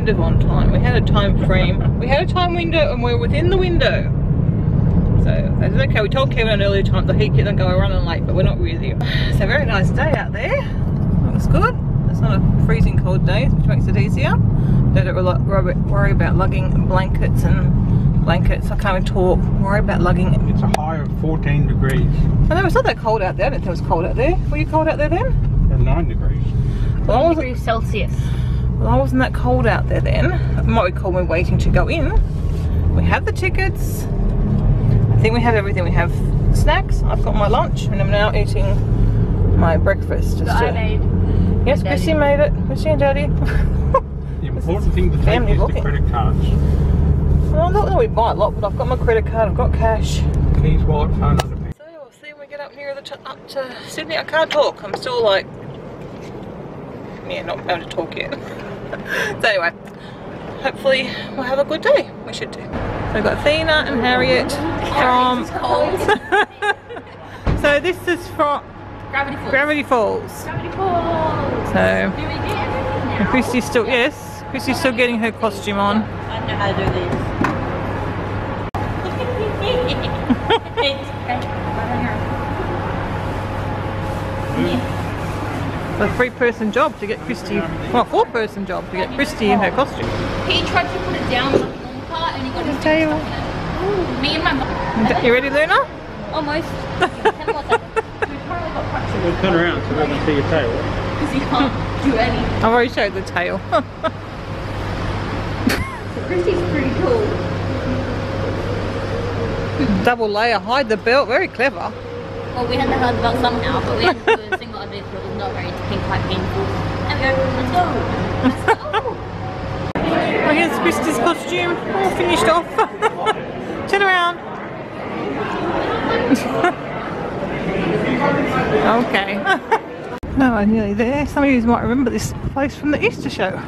kind of on time. We had a time frame. We had a time window and we're within the window. So that's okay. We told Kevin an earlier time that he couldn't go running late, but we're not really. So very nice day out there. Looks good. It's not a freezing cold day, which makes it easier. Don't worry about lugging blankets and blankets. I can't even talk. Worry about lugging. It's a high of 14 degrees. I know it's not that cold out there. I didn't think it was cold out there. Were you cold out there then? And 9 degrees. 9 degrees Celsius. Well, I wasn't that cold out there then. It might be cold when we're waiting to go in. We have the tickets. I think we have everything. We have snacks. I've got my lunch and I'm now eating my breakfast. I made. Yes, Chrissy made it. Chrissy and Daddy. The important thing to take is the credit cards. Well, not that we buy a lot, but I've got my credit card, I've got cash. Keys, wallet, phone, other people. So we'll see when we get up near up to Sydney. I can't talk. I'm still like, yeah, not able to talk yet. So anyway, hopefully we'll have a good day. We should do. So we've got Athena and Harriet from. So this is from Gravity Falls. Gravity Falls. Gravity Falls. So Do we get everything now? Chrissy's still, yes, Chrissy's still getting her costume on. I don't know how to do this. A 3-person job to get Christy, well, 4-person job to get Christy in her costume. He tried to put it down on the car and he got his tail. Me and my mum. You ready, Luna? Almost. Tell him what's happened. We've probably got crutches. We'll turn around so we can see your tail. Because he can't do anything. I've already showed the tail. So Chrissy's pretty cool. Double layer, hide the belt, very clever. Well, we had to hide the belt somehow, but we had to do a single underneath, but it was not very quite painful. There we go, let's go! Let's go! Well, here's Christy's costume, all finished off. Turn around. Okay. No, I'm nearly there. Some of you might remember this place from the Easter show.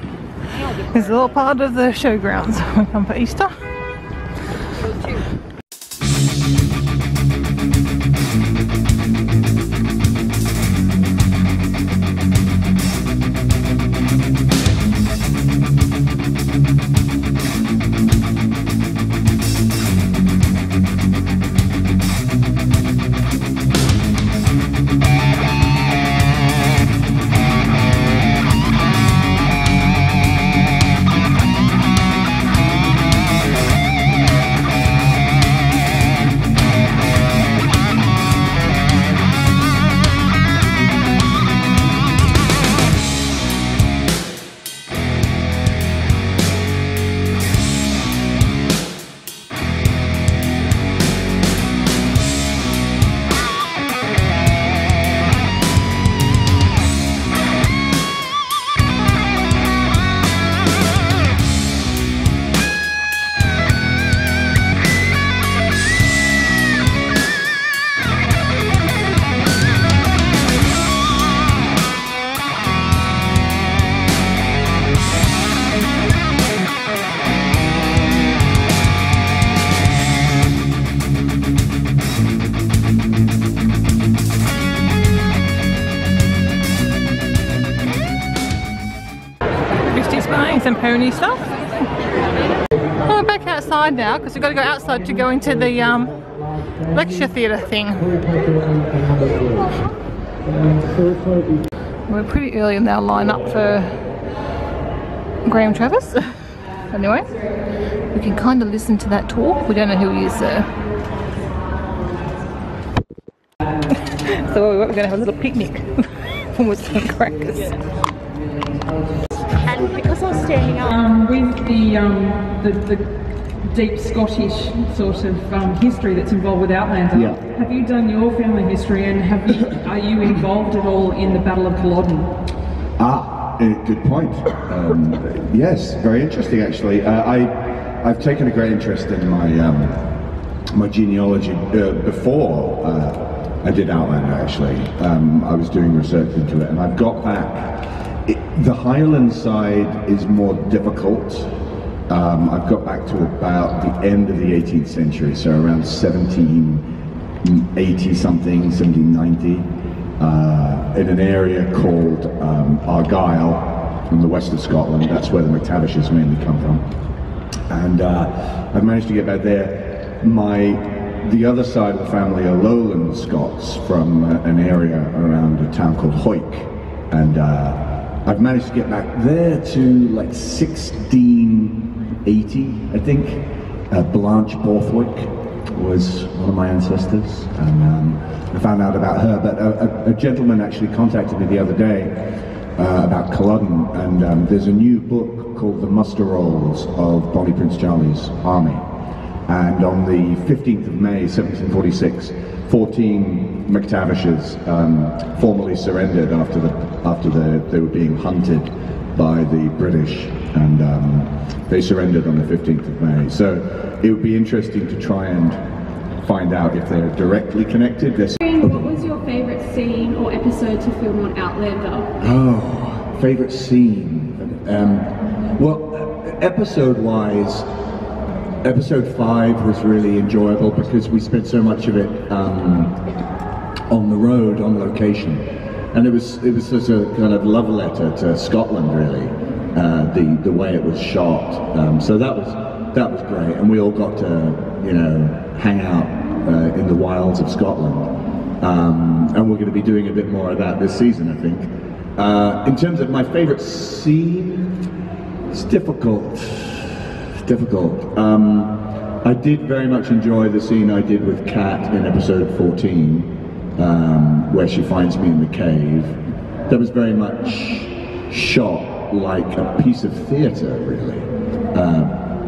It's all part of the showgrounds when we come for Easter. Some pony stuff. Oh, we're back outside now because we've got to go outside to go into the lecture theatre thing. We're pretty early in our line up for Graham Travis. Anyway, we can kind of listen to that talk. We don't know who he is though. So we're going to have a little picnic with some crackers. And because I was standing up with the deep Scottish sort of history that's involved with Outlander, yeah. Have you done your family history and are you involved at all in the Battle of Culloden? Good point. Yes, very interesting actually. I've taken a great interest in my my genealogy before I did Outlander actually. I was doing research into it and I've got back. The Highland side is more difficult. I've got back to about the end of the 18th century, so around 1780 something, 1790, in an area called Argyll, from the west of Scotland. That's where the McTavishes mainly come from. And I've managed to get back there. The other side of the family are Lowland Scots from an area around a town called Hoyk. And I've managed to get back there to like 1680, I think. Blanche Borthwick was one of my ancestors, and I found out about her. But a gentleman actually contacted me the other day about Culloden, and there's a new book called The Muster Rolls of Bonnie Prince Charlie's Army. And on the 15th of May, 1746, 14 McTavishes formally surrendered after they were being hunted by the British, and they surrendered on the 15th of May. So it would be interesting to try and find out if they're directly connected. What was your favourite scene or episode to film on Outlander? Oh, favourite scene? Well, episode-wise, episode 5 was really enjoyable because we spent so much of it on the road, on location, and it was such a kind of love letter to Scotland, really. The way it was shot, so that was great, and we all got to hang out in the wilds of Scotland, and we're going to be doing a bit more of that this season, I think. In terms of my favourite scene, it's difficult. I did very much enjoy the scene I did with Kat in episode 14, where she finds me in the cave. That was very much shot like a piece of theatre, really.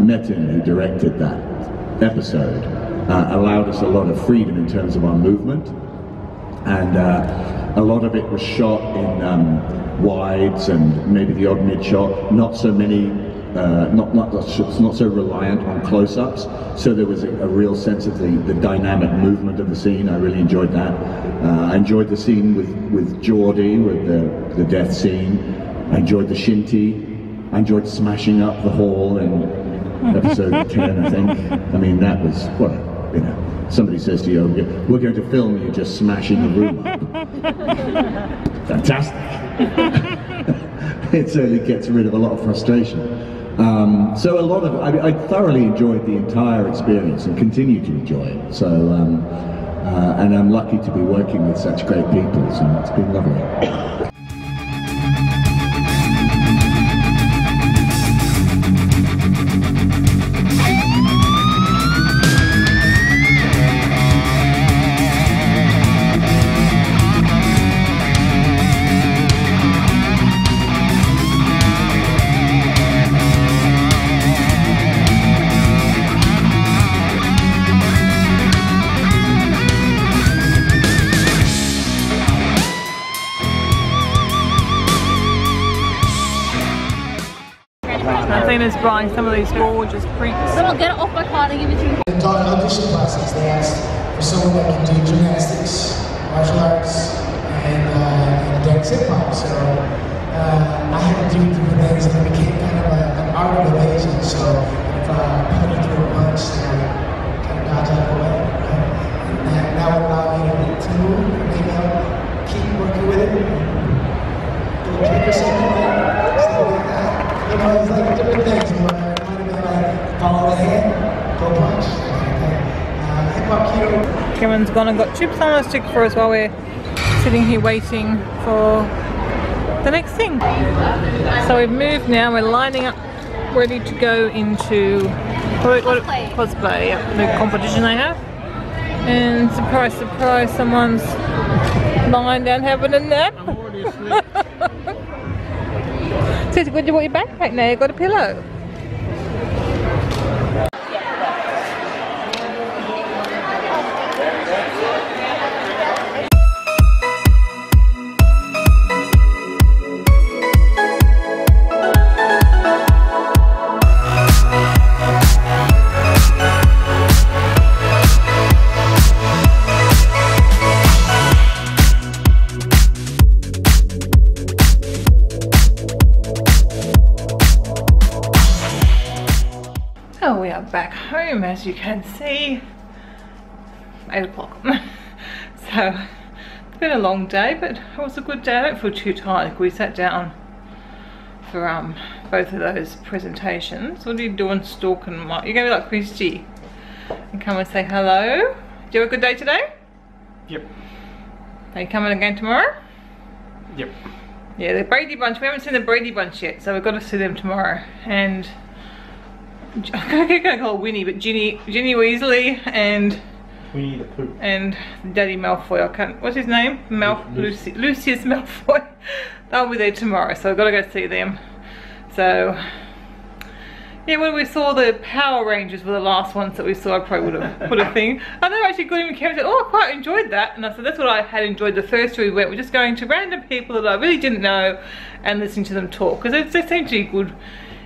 Metin, who directed that episode, allowed us a lot of freedom in terms of our movement, and a lot of it was shot in wides and maybe the odd mid shot, not so many. Not so reliant on close-ups, so there was a real sense of the dynamic movement of the scene. I really enjoyed that. I enjoyed the scene with Geordie, with the death scene. I enjoyed the shinty. I enjoyed smashing up the hall in episode 10, I think. I mean, that was, well, somebody says to you, we're going to film you just smashing the room up. Fantastic. It certainly gets rid of a lot of frustration. So I thoroughly enjoyed the entire experience and continue to enjoy it. So, and I'm lucky to be working with such great people, so it's been lovely. Athena's buying some of these gorgeous prints. Then I'll get it off my card and give it to you. In audition process, they asked for someone that can do gymnastics, martial arts, and dance hip hop. So I had to do different things, and it became kind of an art of evasion. So if I put it through a punch, then I kind of dodge out of the way. And that would allow me to move, maybe I'll keep working with it, do a kick or something like that. It's like different things. You might have been like, follow the hand, go punch. Hip-hop keto. Cameron's gone and got chips on a stick for us while we're sitting here waiting for the next thing. So we've moved now, we're lining up, ready to go into cosplay, the competition they have. And surprise, surprise, someone's lying down having a nap. So it's good you brought your backpack now, you've got a pillow. We are back home, as you can see, 8 o'clock. So it's been a long day, but it was a good day. I don't feel too tired. We sat down for both of those presentations. What are you doing stalking Mike? You're going to be like Christy and come and say hello. Do you have a good day today? Yep. Are you coming again tomorrow? Yep. Yeah, the Brady Bunch. We haven't seen the Brady Bunch yet, so we've got to see them tomorrow. And I'm going to call her Winnie, but Ginny Weasley and Winnie the Pooh. And Daddy Malfoy. I can't. What's his name? Lucius Malfoy. They'll be there tomorrow, so I've got to go see them. So yeah, when we saw the Power Rangers were the last ones that we saw, I probably would have put a thing. I know actually good even came and said, oh, I quite enjoyed that. And I said, that's what I had enjoyed the first two we went. We're just going to random people that I really didn't know and listening to them talk. Because they seemed to be good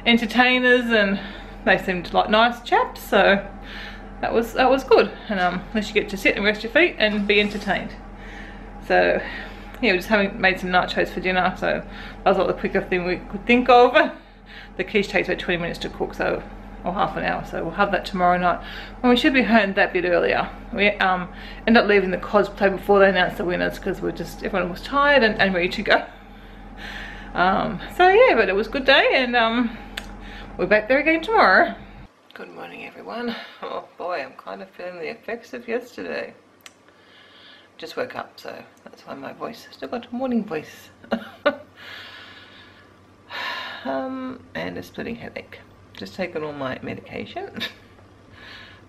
entertainers and they seemed like nice chaps. So that was good. And unless you get to sit and rest your feet and be entertained. So yeah, we just made some nachos for dinner. So that was like the quicker thing we could think of. The quiche takes about 20 minutes to cook, so, or half an hour, so we'll have that tomorrow night. And we should be home that bit earlier. We ended up leaving the cosplay before they announced the winners because everyone was tired and ready to go. So yeah, but it was a good day, and we're back there again tomorrow. Good morning, everyone. Oh boy, I'm kind of feeling the effects of yesterday. Just woke up, so that's why my voice still got a morning voice. And a splitting headache. Just taken all my medication.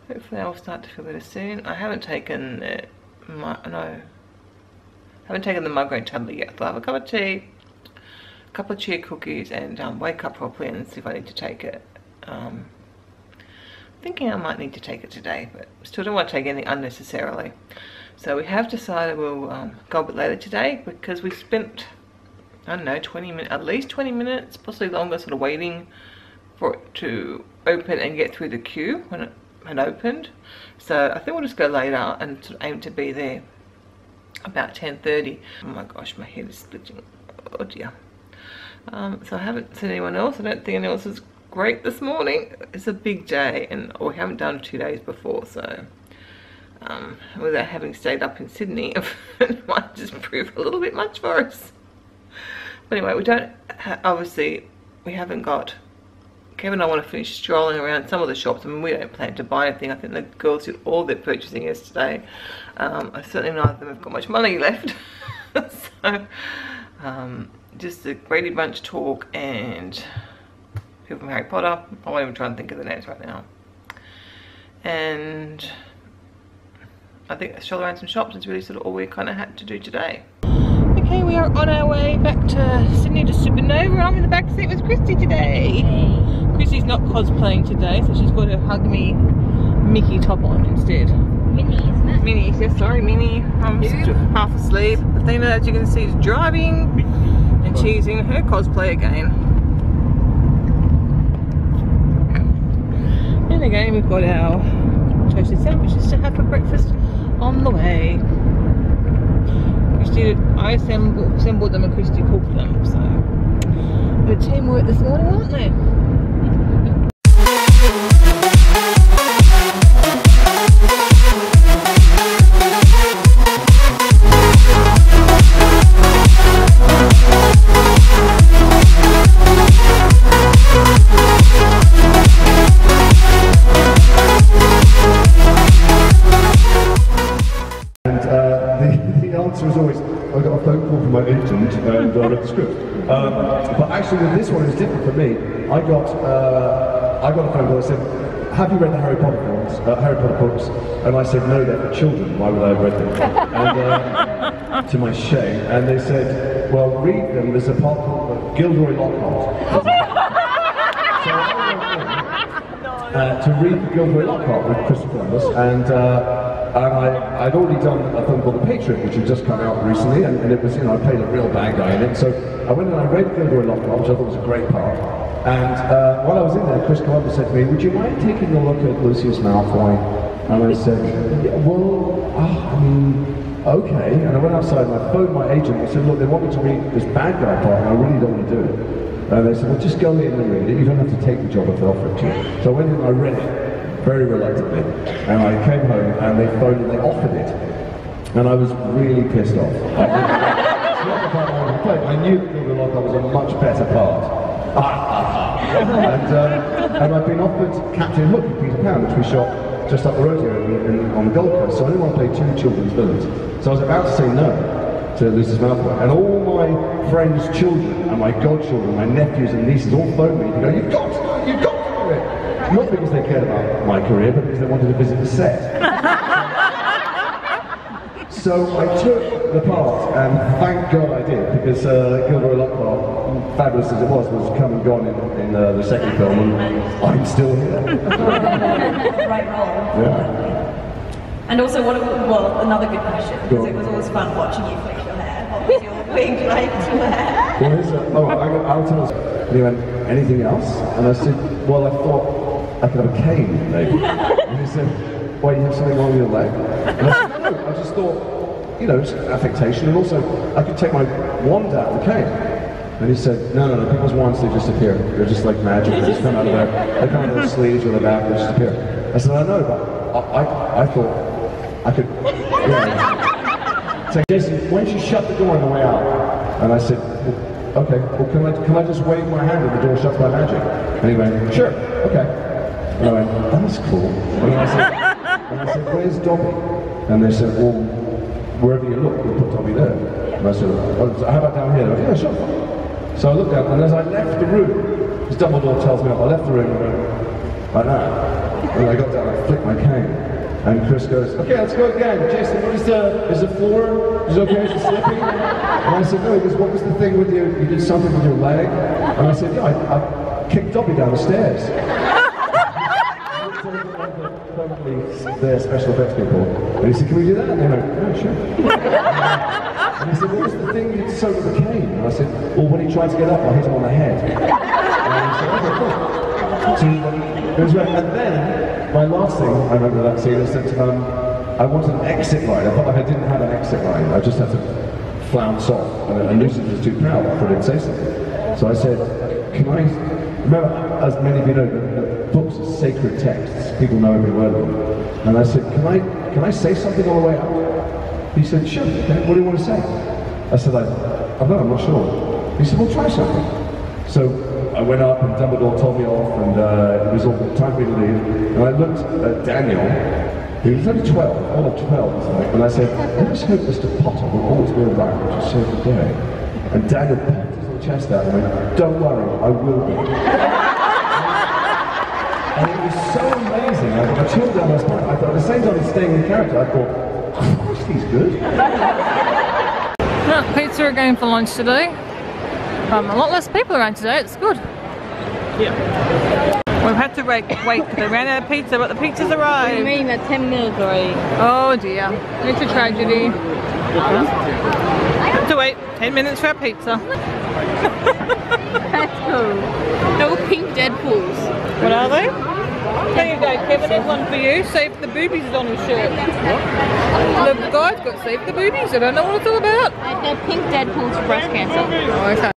Hopefully I'll start to feel better soon. I haven't taken the migraine tablet yet. So I'll have a cup of tea, a couple of chia cookies, and wake up properly and see if I need to take it. Thinking I might need to take it today, but still don't want to take anything unnecessarily. So we have decided we'll go a bit later today because we spent, I don't know, 20 minutes, at least 20 minutes, possibly longer, sort of waiting for it to open and get through the queue when it had opened. So I think we'll just go later and sort of aim to be there about 10:30. Oh my gosh, my head is splitting. Oh dear. So I haven't seen anyone else. I don't think anyone else is great this morning. It's a big day, and we haven't done 2 days before, so without having stayed up in Sydney, it might just prove a little bit much for us. But anyway, we don't, obviously, we haven't got, Kevin and I want to finish strolling around some of the shops. I mean, we don't plan to buy anything. I think the girls did all their purchasing yesterday. I certainly neither of them have got much money left. So, just the Brady Bunch talk and people from Harry Potter. I won't even try and think of the names right now. And I think a stroll around some shops is really sort of all we kind of had to do today. Okay, we are on our way back to Sydney to Supanova. I'm in the back seat with Christy today. Hey. Christy's not cosplaying today, so she's got her Hug Me Mickey top on instead. Minnie, isn't it? Minnie, yes, sorry, Minnie. I'm half asleep. Athena, as you can see, is driving, and she's in her cosplay again. And again, we've got our toasted sandwiches to have for breakfast on the way. I assembled them and Christy cooked them, so a bit of teamwork this morning, aren't they? Was always, I got a phone call from my agent and I read the script. But actually with this one it's different for me. I got a phone call that said, have you read the Harry Potter books? And I said, no, they're for children, why would I have read them? And to my shame, and they said, well, read them, there's a part called Gilderoy Lockhart. So I went in to read Gilderoy Lockhart with Christopher Columbus, and I'd already done a film called The Patriot, which had just come out recently, and it was, you know, I played a real bad guy in it. So I went and I read Gilderoy Lockhart, which I thought was a great part. And while I was in there, Chris Columbus said to me, would you mind taking a look at Lucius Malfoy? And I said, yeah, well, I mean, okay. And I went outside and I phoned my agent and said, look, they want me to read this bad guy part, and I really don't want to do it. And they said, well, just go in and read it. You don't have to take the job if they offer it to you. So I went in and I read it. Very reluctantly, and I came home and they phoned and they offered it, and I was really pissed off. It's not the part I wanted to play. I knew that Gilderoy Lockhart was a much better part, And I've been offered Captain Hook and Peter Pan, which we shot just up the road here on the Gold Coast, so I didn't want to play 2 children's villains. So I was about to say no to Lucius Malfoy, and all my friends' children and my godchildren, my nephews and nieces all phoned me to go, you've got to do it! Not because they cared about my career, but because they wanted to visit the set. So I took the part, and thank God I did, because Gilderoy Lockhart, fabulous as it was come and gone in the second film, and I'm still here. Right role. Yeah. And also, another good question, because it was always fun watching you flick your hair. What was your wig draped hair? I'll tell us. And he went, anything else? And I said, well, I thought I could have a cane, maybe. And he said, why, you have something wrong with your leg? And I said, no, I just thought, you know, it's affectation, and also I could take my wand out of the cane. And he said, no, people's wands, they just appear. They're just like magic, they just come out of their sleeves or their back, they just appear. I said, I know, but I thought I could, you know. Say, Jason, why don't you shut the door on the way out? And I said, well, okay, well, can I just wave my hand and the door shuts by magic? And he went, sure, okay. And I went, that's cool. And I said, where's Dobby? And they said, well, wherever you look, we'll put Dobby there. And I said, oh, how about down here? Went, yeah, sure. So I looked down, and as I left the room, as Dumbledore tells me, I left the room and went, like that. And I got down, I flicked my cane. And Chris goes, okay, let's go again. Jason, what is the floor? Is it okay? Is it slipping? And I said, no. He goes, what was the thing with you did something with your leg? And I said, yeah, I kicked Dobby down the stairs. They're special effects people. And he said, can we do that? And they went, oh, sure. And he said, what was the thing you did so with the cane? And I said, well, when he tried to get up, I hit him on the head. And he said, okay, cool. So it was right. And then, my last thing I remember that scene is that I wanted an exit line. I felt like I didn't have an exit line. I just had to flounce off. And Lucius was too proud, I didn't say something. So I said, can I, remember, as many of you know, the books are sacred texts. People know every word of them. And I said, can I say something on the way out? He said, sure, okay, what do you want to say? I said, I don't know, I'm not sure. He said, well, try something. So I went up and Dumbledore told me off, and it was all time for me to leave. And I looked at Daniel, who was only 12, all of 12, and I said, let us hope Mr. Potter will always be around to save the day. And Daniel popped his little chest out and went, don't worry, I will be. And it was so amazing. I chilled down my spine. I thought, at the same time as staying in character, I thought, Christ, he's good. Pizza again for lunch today. A lot less people around today, it's good. Yeah. We've had to wait because they ran out of pizza, but the pizza's arrived. What do you mean, they're 10 mils already? Oh dear, it's a tragedy. Have to wait 10 minutes for our pizza. That's cool. They're all pink Deadpools. What are they? There you go, Kevin, there's one for you. Save the boobies is on his shirt. The guy's got save the boobies, I don't know what it's all about. They're pink Deadpools for breast cancer. Oh, okay.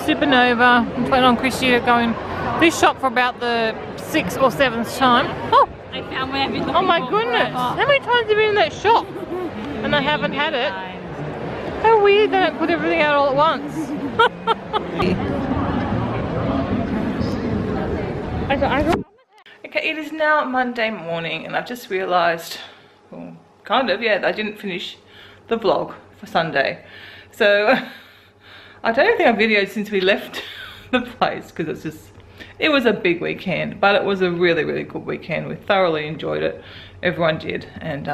Supanova. I'm planning on Christy going this shop for about the 6th or 7th time. Oh! I found where everything. Oh my goodness! How many times have you been in that shop? And I haven't had it. How weird they don't put everything out all at once. Okay, it is now Monday morning and I've just realised, well, kind of, yeah, I didn't finish the vlog for Sunday. So I don't think I've videoed since we left the place because it was a big weekend, but it was a really, really good weekend. We thoroughly enjoyed it. Everyone did, and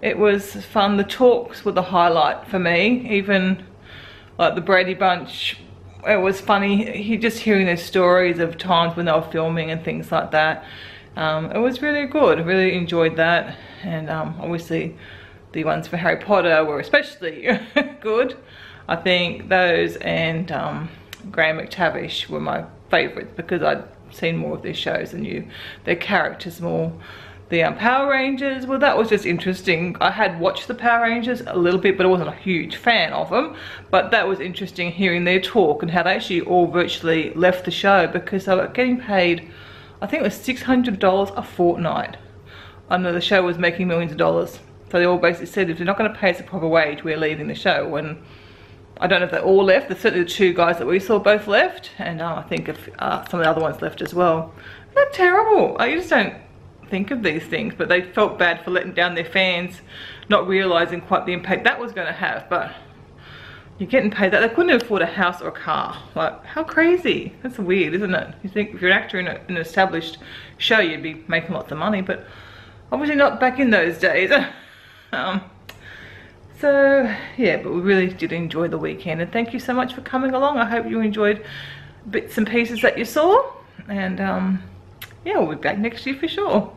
it was fun. The talks were the highlight for me, even like the Brady Bunch. It was funny, just hearing their stories of times when they were filming and things like that. It was really good. I really enjoyed that, and obviously the ones for Harry Potter were especially good. I think those and Graham McTavish were my favourites because I'd seen more of their shows and knew their characters more. The Power Rangers, well, that was just interesting. I had watched the Power Rangers a little bit, but I wasn't a huge fan of them. But that was interesting hearing their talk and how they actually all virtually left the show because they were getting paid, I think it was $600 a fortnight. I know the show was making millions of dollars. So they all basically said, if they're not going to pay us a proper wage, we're leaving the show. And I don't know if they all left. There's certainly the two guys that we saw both left. And I think if, some of the other ones left as well. They're terrible. I just don't think of these things, but they felt bad for letting down their fans, not realizing quite the impact that was going to have. But you're getting paid that. They couldn't afford a house or a car. Like, how crazy. That's weird, isn't it? You think if you're an actor in an established show, you'd be making lots of money, but obviously not back in those days. So yeah, but we really did enjoy the weekend, and thank you so much for coming along. I hope you enjoyed bits and pieces that you saw, and yeah, we'll be back next year for sure.